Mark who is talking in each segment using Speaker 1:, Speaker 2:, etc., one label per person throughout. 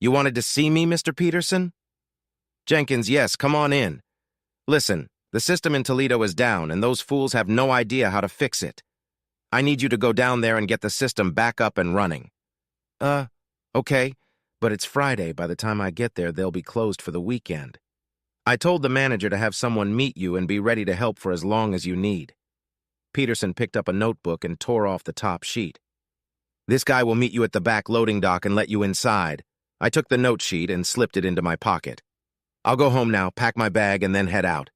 Speaker 1: You wanted to see me, Mr. Peterson? Jenkins, yes, come on in. Listen, the system in Toledo is down, and those fools have no idea how to fix it. I need you to go down there and get the system back up and running. Okay, but it's Friday. By the time I get there, they'll be closed for the weekend. I told the manager to have someone meet you and be ready to help for as long as you need. Peterson picked up a notebook and tore off the top sheet. This guy will meet you at the back loading dock and let you inside. I took the note sheet and slipped it into my pocket. I'll go home now, pack my bag, and then head out.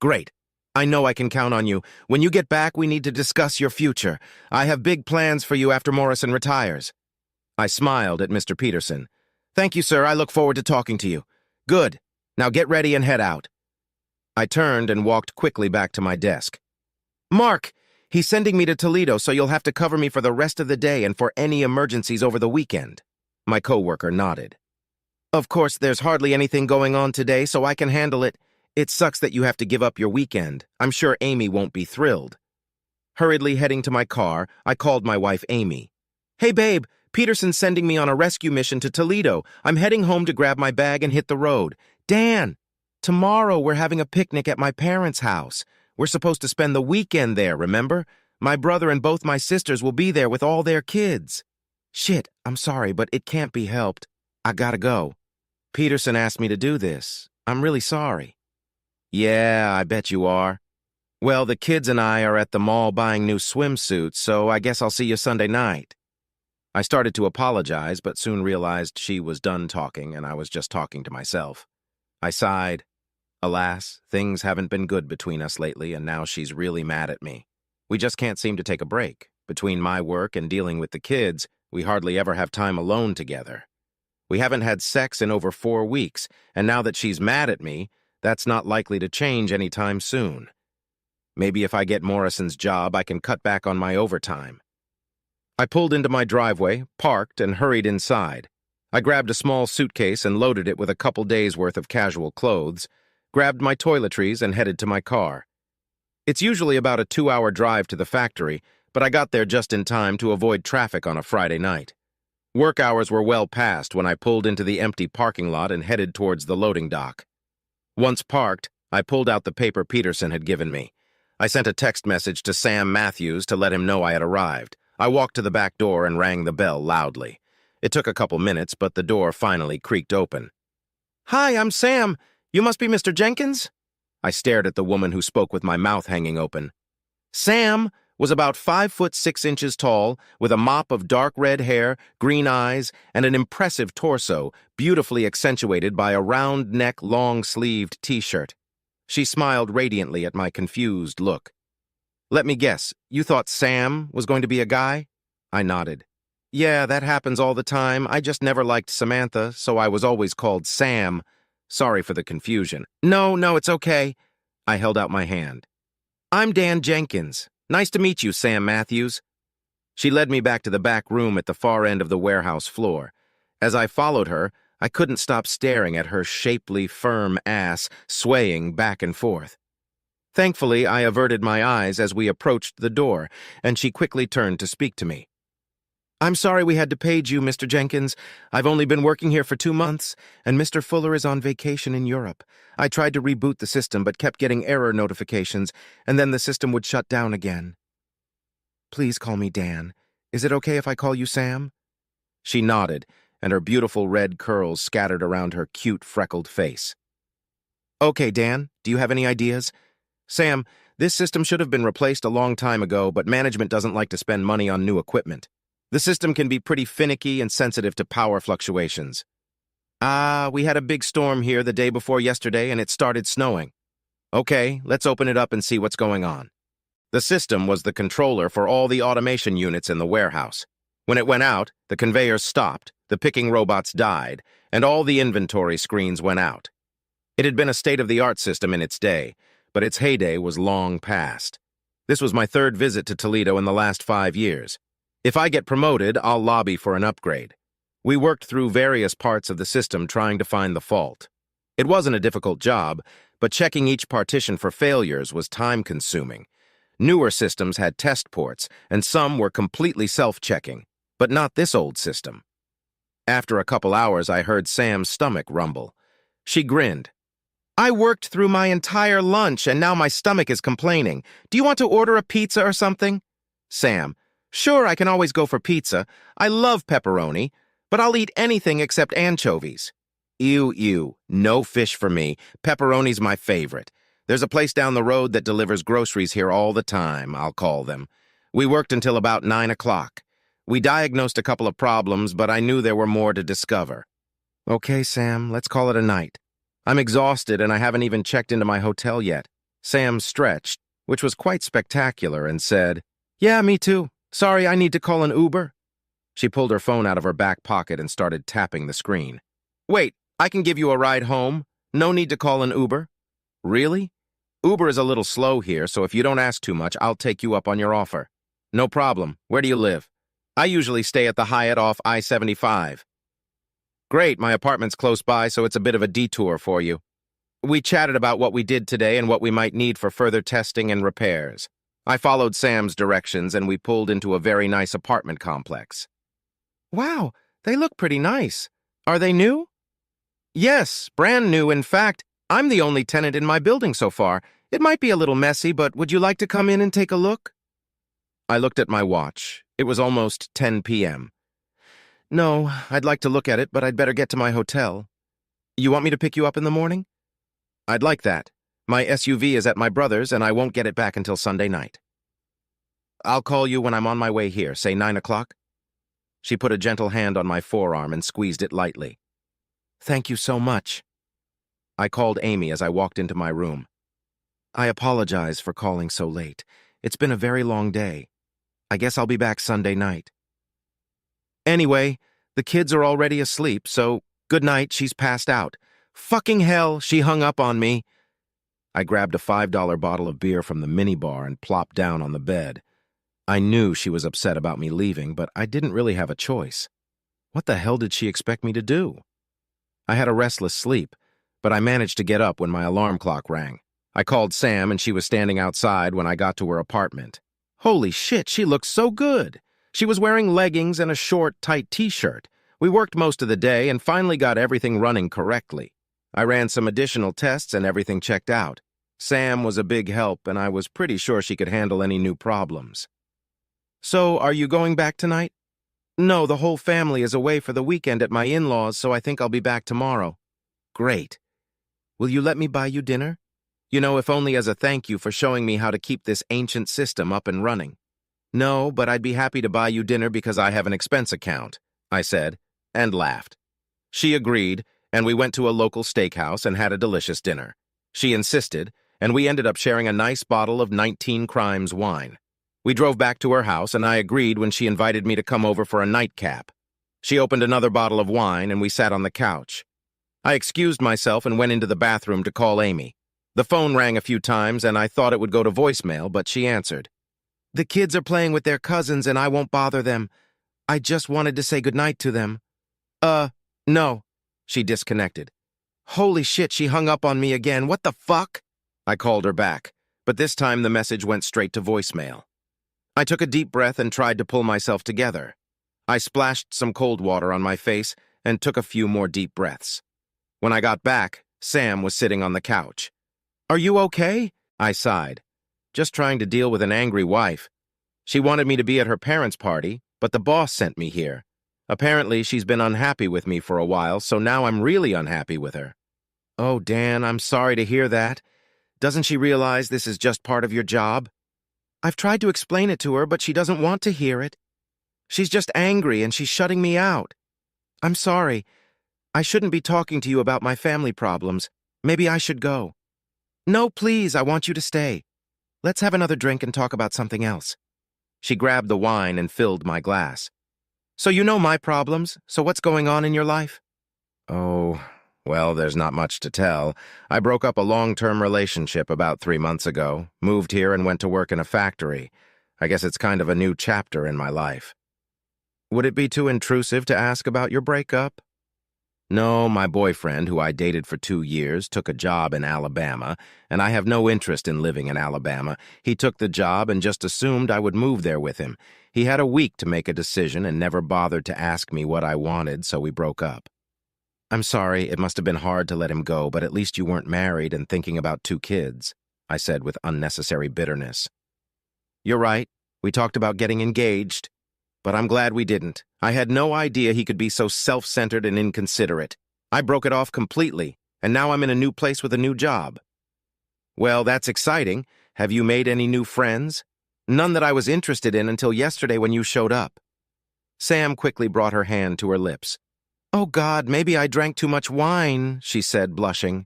Speaker 1: Great. I know I can count on you. When you get back, we need to discuss your future. I have big plans for you after Morrison retires. I smiled at Mr. Peterson. Thank you, sir. I look forward to talking to you. Good. Now get ready and head out. I turned and walked quickly back to my desk. Mark, he's sending me to Toledo, so you'll have to cover me for the rest of the day and for any emergencies over the weekend. My coworker nodded. Of course, there's hardly anything going on today, so I can handle it. It sucks that you have to give up your weekend. I'm sure Amy won't be thrilled. Hurriedly heading to my car, I called my wife Amy. Hey babe, Peterson's sending me on a rescue mission to Toledo. I'm heading home to grab my bag and hit the road. Dan, tomorrow we're having a picnic at my parents' house. We're supposed to spend the weekend there, remember? My brother and both my sisters will be there with all their kids. Shit, I'm sorry, but it can't be helped. I gotta go. Peterson asked me to do this. I'm really sorry. Yeah, I bet you are. Well, the kids and I are at the mall buying new swimsuits, so I guess I'll see you Sunday night. I started to apologize, but soon realized she was done talking and I was just talking to myself. I sighed. Alas, things haven't been good between us lately, and now she's really mad at me. We just can't seem to take a break. Between my work and dealing with the kids, we hardly ever have time alone together. We haven't had sex in over 4 weeks, and now that she's mad at me, that's not likely to change anytime soon. Maybe if I get Morrison's job, I can cut back on my overtime. I pulled into my driveway, parked, and hurried inside. I grabbed a small suitcase and loaded it with a couple days' worth of casual clothes, grabbed my toiletries, and headed to my car. It's usually about a 2-hour drive to the factory, but I got there just in time to avoid traffic on a Friday night. Work hours were well past when I pulled into the empty parking lot and headed towards the loading dock. Once parked, I pulled out the paper Peterson had given me. I sent a text message to Sam Matthews to let him know I had arrived. I walked to the back door and rang the bell loudly. It took a couple minutes, but the door finally creaked open. Hi, I'm Sam. You must be Mr. Jenkins? I stared at the woman who spoke with my mouth hanging open. Sam was about 5'6" tall, with a mop of dark red hair, green eyes, and an impressive torso, beautifully accentuated by a round-neck, long-sleeved t-shirt. She smiled radiantly at my confused look. Let me guess, you thought Sam was going to be a guy? I nodded. Yeah, that happens all the time. I just never liked Samantha, so I was always called Sam. Sorry for the confusion. No, it's okay. I held out my hand. I'm Dan Jenkins. Nice to meet you, Sam Matthews. She led me back to the back room at the far end of the warehouse floor. As I followed her, I couldn't stop staring at her shapely, firm ass swaying back and forth. Thankfully, I averted my eyes as we approached the door, and she quickly turned to speak to me. I'm sorry we had to page you, Mr. Jenkins. I've only been working here for 2 months, and Mr. Fuller is on vacation in Europe. I tried to reboot the system, but kept getting error notifications, and then the system would shut down again. Please call me Dan. Is it okay if I call you Sam? She nodded, and her beautiful red curls scattered around her cute, freckled face. Okay, Dan, do you have any ideas? Sam, this system should have been replaced a long time ago, but management doesn't like to spend money on new equipment. The system can be pretty finicky and sensitive to power fluctuations. We had a big storm here the day before yesterday and it started snowing. Okay, let's open it up and see what's going on. The system was the controller for all the automation units in the warehouse. When it went out, the conveyors stopped, the picking robots died, and all the inventory screens went out. It had been a state-of-the-art system in its day, but its heyday was long past. This was my 3rd visit to Toledo in the last 5 years. If I get promoted, I'll lobby for an upgrade. We worked through various parts of the system trying to find the fault. It wasn't a difficult job, but checking each partition for failures was time-consuming. Newer systems had test ports, and some were completely self-checking, but not this old system. After a couple hours, I heard Sam's stomach rumble. She grinned. I worked through my entire lunch and now my stomach is complaining. Do you want to order a pizza or something? Sam, sure, I can always go for pizza. I love pepperoni, but I'll eat anything except anchovies. Ew, no fish for me. Pepperoni's my favorite. There's a place down the road that delivers groceries here all the time, I'll call them. We worked until about 9 o'clock. We diagnosed a couple of problems, but I knew there were more to discover. Okay, Sam, let's call it a night. I'm exhausted and I haven't even checked into my hotel yet. Sam stretched, which was quite spectacular, and said, Yeah, me too. Sorry, I need to call an Uber. She pulled her phone out of her back pocket and started tapping the screen. Wait, I can give you a ride home. No need to call an Uber. Really? Uber is a little slow here, so if you don't ask too much, I'll take you up on your offer. No problem. Where do you live? I usually stay at the Hyatt off I-75. Great, my apartment's close by, so it's a bit of a detour for you. We chatted about what we did today and what we might need for further testing and repairs. I followed Sam's directions and we pulled into a very nice apartment complex. Wow, they look pretty nice. Are they new? Yes, brand new. In fact, I'm the only tenant in my building so far. It might be a little messy, but would you like to come in and take a look? I looked at my watch. It was almost 10 p.m. No, I'd like to look at it, but I'd better get to my hotel. You want me to pick you up in the morning? I'd like that. My SUV is at my brother's, and I won't get it back until Sunday night. I'll call you when I'm on my way here, say 9 o'clock. She put a gentle hand on my forearm and squeezed it lightly. Thank you so much. I called Amy as I walked into my room. I apologize for calling so late. It's been a very long day. I guess I'll be back Sunday night. Anyway, the kids are already asleep, so good night, she's passed out. Fucking hell, she hung up on me. I grabbed a $5 bottle of beer from the minibar and plopped down on the bed. I knew she was upset about me leaving, but I didn't really have a choice. What the hell did she expect me to do? I had a restless sleep, but I managed to get up when my alarm clock rang. I called Sam and she was standing outside when I got to her apartment. Holy shit, she looked so good. She was wearing leggings and a short, tight t-shirt. We worked most of the day and finally got everything running correctly. I ran some additional tests and everything checked out. Sam was a big help and I was pretty sure she could handle any new problems. So, are you going back tonight? No, the whole family is away for the weekend at my in-laws, so I think I'll be back tomorrow. Great. Will you let me buy you dinner? You know, if only as a thank you for showing me how to keep this ancient system up and running. No, but I'd be happy to buy you dinner because I have an expense account, I said, and laughed. She agreed, and we went to a local steakhouse and had a delicious dinner. She insisted, and we ended up sharing a nice bottle of 19 Crimes wine. We drove back to her house, and I agreed when she invited me to come over for a nightcap. She opened another bottle of wine, and we sat on the couch. I excused myself and went into the bathroom to call Amy. The phone rang a few times, and I thought it would go to voicemail, but she answered. The kids are playing with their cousins, and I won't bother them. I just wanted to say goodnight to them. No. She disconnected. Holy shit, she hung up on me again. What the fuck? I called her back, but this time the message went straight to voicemail. I took a deep breath and tried to pull myself together. I splashed some cold water on my face and took a few more deep breaths. When I got back, Sam was sitting on the couch. Are you okay? I sighed. Just trying to deal with an angry wife. She wanted me to be at her parents' party, but the boss sent me here. Apparently, she's been unhappy with me for a while, so now I'm really unhappy with her. Oh, Dan, I'm sorry to hear that. Doesn't she realize this is just part of your job? I've tried to explain it to her, but she doesn't want to hear it. She's just angry and she's shutting me out. I'm sorry. I shouldn't be talking to you about my family problems. Maybe I should go. No, please, I want you to stay. Let's have another drink and talk about something else. She grabbed the wine and filled my glass. So you know my problems, so what's going on in your life? Oh, well, there's not much to tell. I broke up a long-term relationship about 3 months ago, moved here and went to work in a factory. I guess it's kind of a new chapter in my life. Would it be too intrusive to ask about your breakup? No, my boyfriend, who I dated for 2 years, took a job in Alabama, and I have no interest in living in Alabama. He took the job and just assumed I would move there with him. He had a week to make a decision and never bothered to ask me what I wanted, so we broke up. I'm sorry, it must have been hard to let him go, but at least you weren't married and thinking about 2 kids, I said with unnecessary bitterness. You're right. We talked about getting engaged. But I'm glad we didn't. I had no idea he could be so self-centered and inconsiderate. I broke it off completely, and now I'm in a new place with a new job. Well, that's exciting. Have you made any new friends? None that I was interested in until yesterday when you showed up. Sam quickly brought her hand to her lips. Oh God, maybe I drank too much wine, she said, blushing.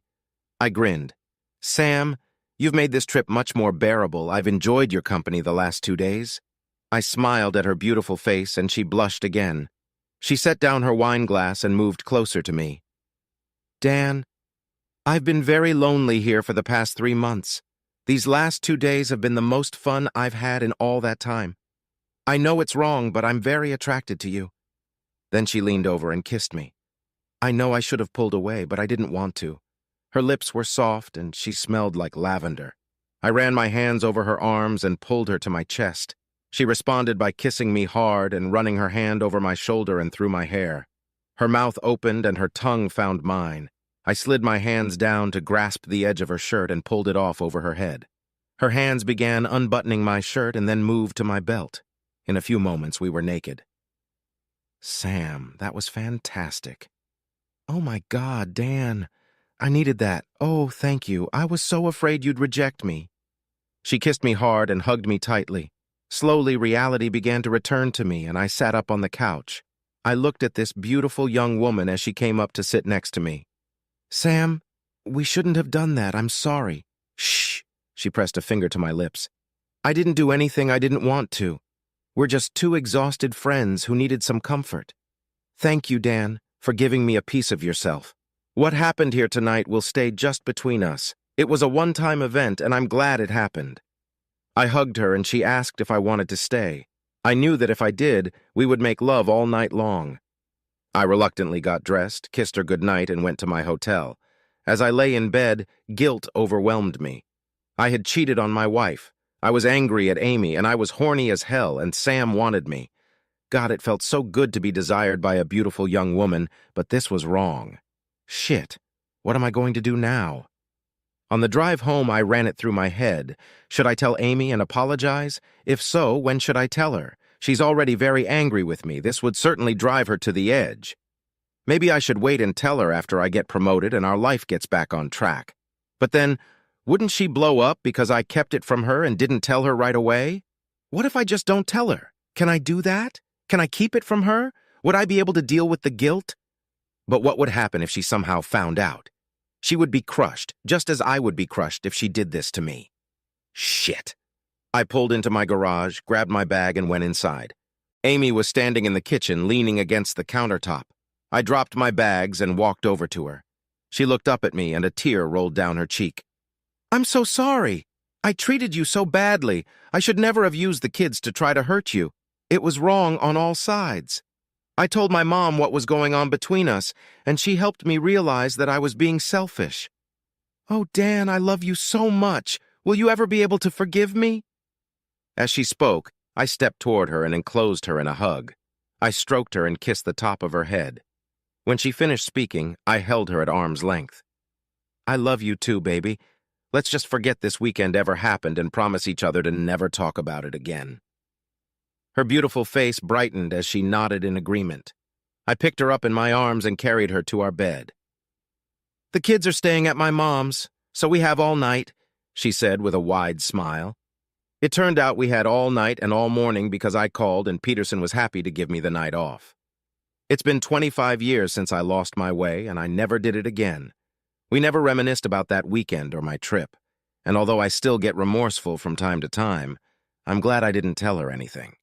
Speaker 1: I grinned. Sam, you've made this trip much more bearable. I've enjoyed your company the last 2 days. I smiled at her beautiful face, and she blushed again. She set down her wine glass and moved closer to me. Dan, I've been very lonely here for the past 3 months. These last 2 days have been the most fun I've had in all that time. I know it's wrong, but I'm very attracted to you. Then she leaned over and kissed me. I know I should have pulled away, but I didn't want to. Her lips were soft, and she smelled like lavender. I ran my hands over her arms and pulled her to my chest. She responded by kissing me hard and running her hand over my shoulder and through my hair. Her mouth opened and her tongue found mine. I slid my hands down to grasp the edge of her shirt and pulled it off over her head. Her hands began unbuttoning my shirt and then moved to my belt. In a few moments, we were naked. Sam, that was fantastic. Oh my God, Dan. I needed that. Oh, thank you. I was so afraid you'd reject me. She kissed me hard and hugged me tightly. Slowly, reality began to return to me, and I sat up on the couch. I looked at this beautiful young woman as she came up to sit next to me. Sam, we shouldn't have done that. I'm sorry. Shh, she pressed a finger to my lips. I didn't do anything I didn't want to. We're just 2 exhausted friends who needed some comfort. Thank you, Dan, for giving me a piece of yourself. What happened here tonight will stay just between us. It was a one-time event, and I'm glad it happened. I hugged her, and she asked if I wanted to stay. I knew that if I did, we would make love all night long. I reluctantly got dressed, kissed her goodnight, and went to my hotel. As I lay in bed, guilt overwhelmed me. I had cheated on my wife. I was angry at Amy, and I was horny as hell, and Sam wanted me. God, it felt so good to be desired by a beautiful young woman, but this was wrong. Shit, what am I going to do now? On the drive home, I ran it through my head. Should I tell Amy and apologize? If so, when should I tell her? She's already very angry with me. This would certainly drive her to the edge. Maybe I should wait and tell her after I get promoted and our life gets back on track. But then, wouldn't she blow up because I kept it from her and didn't tell her right away? What if I just don't tell her? Can I do that? Can I keep it from her? Would I be able to deal with the guilt? But what would happen if she somehow found out? She would be crushed, just as I would be crushed if she did this to me. Shit. I pulled into my garage, grabbed my bag, and went inside. Amy was standing in the kitchen, leaning against the countertop. I dropped my bags and walked over to her. She looked up at me, and a tear rolled down her cheek. I'm so sorry. I treated you so badly. I should never have used the kids to try to hurt you. It was wrong on all sides. I told my mom what was going on between us, and she helped me realize that I was being selfish. Oh, Dan, I love you so much. Will you ever be able to forgive me? As she spoke, I stepped toward her and enclosed her in a hug. I stroked her and kissed the top of her head. When she finished speaking, I held her at arm's length. I love you too, baby. Let's just forget this weekend ever happened and promise each other to never talk about it again. Her beautiful face brightened as she nodded in agreement. I picked her up in my arms and carried her to our bed. The kids are staying at my mom's, so we have all night, she said with a wide smile. It turned out we had all night and all morning because I called and Peterson was happy to give me the night off. It's been 25 years since I lost my way, and I never did it again. We never reminisced about that weekend or my trip, and although I still get remorseful from time to time, I'm glad I didn't tell her anything.